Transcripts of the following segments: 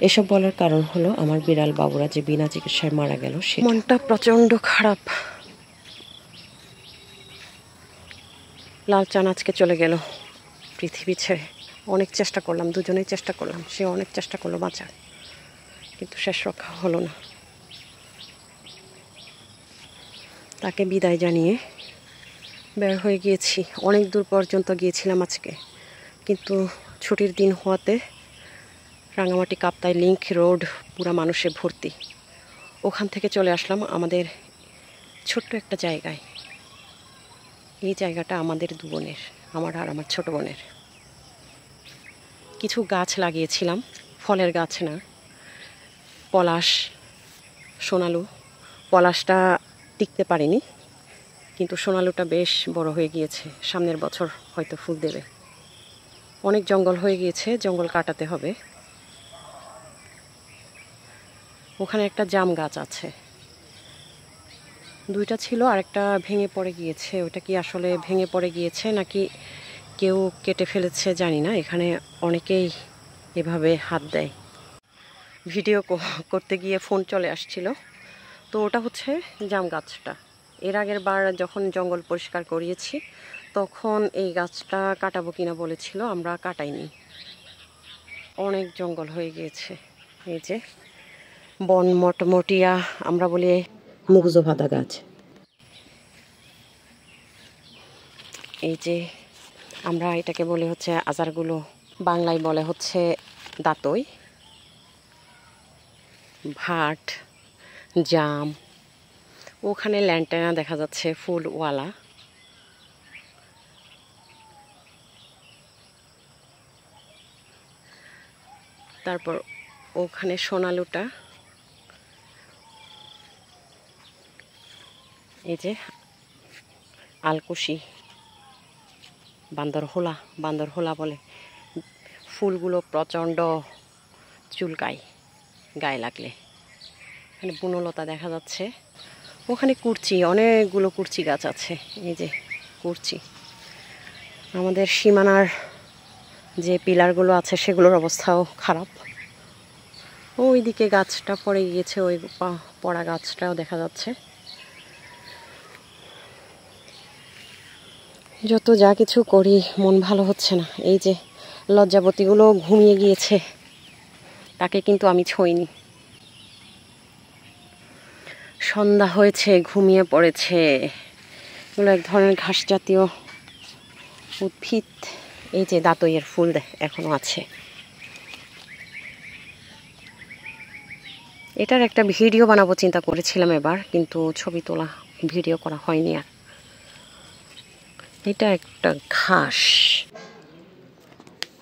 এসব বলার কারণ হলো আমার বিড়াল বাবুরা যে বিনা চিকিৎসায় মারা গেল, সে মনটা প্রচণ্ড খারাপ। লালচান আজকে চলে গেল পৃথিবী ছেড়ে। অনেক চেষ্টা করলাম, দুজনেই চেষ্টা করলাম, সে অনেক চেষ্টা করলো বাঁচার, কিন্তু শেষ রক্ষা হলো না। তাকে বিদায় জানিয়ে বের হয়ে গিয়েছি। অনেক দূর পর্যন্ত গিয়েছিলাম আজকে, কিন্তু ছুটির দিন হওয়াতে রাঙামাটি কাপ্তাই লিংক রোড পুরা মানুষে ভর্তি। ওখান থেকে চলে আসলাম আমাদের ছোট্ট একটা জায়গায়। এই জায়গাটা আমাদের দু বোনের, আমার আর আমার ছোট বোনের। কিছু গাছ লাগিয়েছিলাম, ফলের গাছ না, পলাশ, সোনালু। পলাশটা টিকতে পারেনি, কিন্তু সোনালুটা বেশ বড় হয়ে গিয়েছে, সামনের বছর হয়তো ফুল দেবে। অনেক জঙ্গল হয়ে গিয়েছে, জঙ্গল কাটাতে হবে। ওখানে একটা জাম গাছ আছে, দুইটা ছিল, আরেকটা ভেঙে পড়ে গিয়েছে। ওটা কি আসলে ভেঙে পড়ে গিয়েছে নাকি কেউ কেটে ফেলেছে জানি না। এখানে অনেকেই এভাবে হাত দেয়। ভিডিও করতে গিয়ে ফোন চলে আসছিল, তো ওটা হচ্ছে জাম গাছটা। এর আগের বার যখন জঙ্গল পরিষ্কার করিয়েছি তখন এই গাছটা কাটাবো কিনা বলেছিল, আমরা কাটাইনি। অনেক জঙ্গল হয়ে গিয়েছে। এই যে বন মটমটিয়া, আমরা বলি মুগজোভাদা গাছ। এই যে আমরা এটাকে বলে হচ্ছে আজারগুলো, বাংলায় বলে হচ্ছে দাতই, ভাট, জাম। ওখানে ল্যান্টেনা দেখা যাচ্ছে ফুলওয়ালা। তারপর ওখানে সোনালুটা। এই যে আলকুশি, বান্দরহোলা বলে। ফুলগুলো প্রচণ্ড চুলকায় গায়ে লাগলে। এখানে বনলতা দেখা যাচ্ছে। ওখানে কুরচি, অনেকগুলো কুরচি গাছ আছে। এই যে কুরচি। আমাদের সীমানার যে পিলারগুলো আছে সেগুলোর অবস্থাও খারাপ। ওইদিকে গাছটা পড়ে গিয়েছে, ওই পড়া গাছটাও দেখা যাচ্ছে। যত যা কিছু করি মন ভালো হচ্ছে না। এই যে লজ্জাবতীগুলো ঘুমিয়ে গিয়েছে, তাকে কিন্তু আমি ছুঁইনি। সন্ধ্যা হয়েছে, ঘুমিয়ে পড়েছে। এগুলো এক ধরনের ঘাস জাতীয় উদ্ভিদ। এই যে দাতইয়ের ফুল এখনো আছে। এটার একটা ভিডিও বানাবো চিন্তা করেছিলাম এবার, কিন্তু ছবি তোলা, ভিডিও করা হয়নি আর। এটা একটা ঘাস।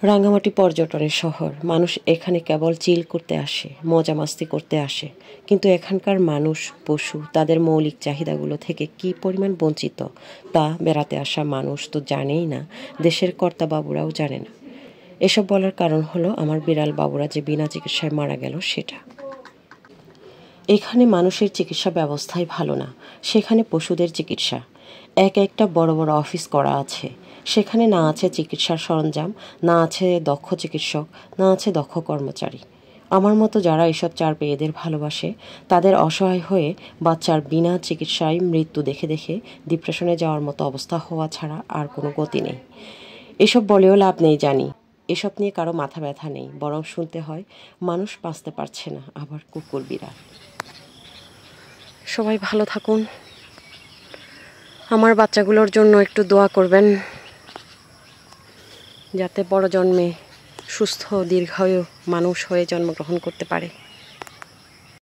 রাঙামাটি পর্যটনের শহর, মানুষ এখানে কেবল চিল করতে আসে, মজা মাস্তি করতে আসে, কিন্তু এখানকার মানুষ, পশু, তাদের মৌলিক চাহিদাগুলো থেকে কি পরিমাণ বঞ্চিত তা বেড়াতে আসা মানুষ তো জানেই না, দেশের কর্তা বাবুরাও জানে না। এসব বলার কারণ হলো আমার বিড়াল বাবুরা যে বিনা চিকিৎসায় মারা গেল সেটা। এখানে মানুষের চিকিৎসা ব্যবস্থাই ভালো না, সেখানে পশুদের চিকিৎসা। একটা বড় বড় অফিস করা আছে, সেখানে না আছে চিকিৎসার সরঞ্জাম, না আছে দক্ষ চিকিৎসক, না আছে দক্ষ কর্মচারী। আমার মতো যারা এসব চার পেয়েদের ভালোবাসে, তাদের অসহায় হয়ে বাচ্চার বিনা চিকিৎসায় মৃত্যু দেখে দেখে ডিপ্রেশনে যাওয়ার মতো অবস্থা হওয়া ছাড়া আর কোনো গতি নেই। এসব বলেও লাভ নেই জানি, এসব নিয়ে কারো মাথা ব্যথা নেই, বরং শুনতে হয় মানুষ বাঁচতে পারছে না, আবার কুকুর বিড়াল। সবাই ভালো থাকুন, আমার বাচ্চাগুলোর জন্য একটু দোয়া করবেন, যাতে বড় জন্মে সুস্থ দীর্ঘায়ু মানুষ হয়ে জন্মগ্রহণ করতে পারে।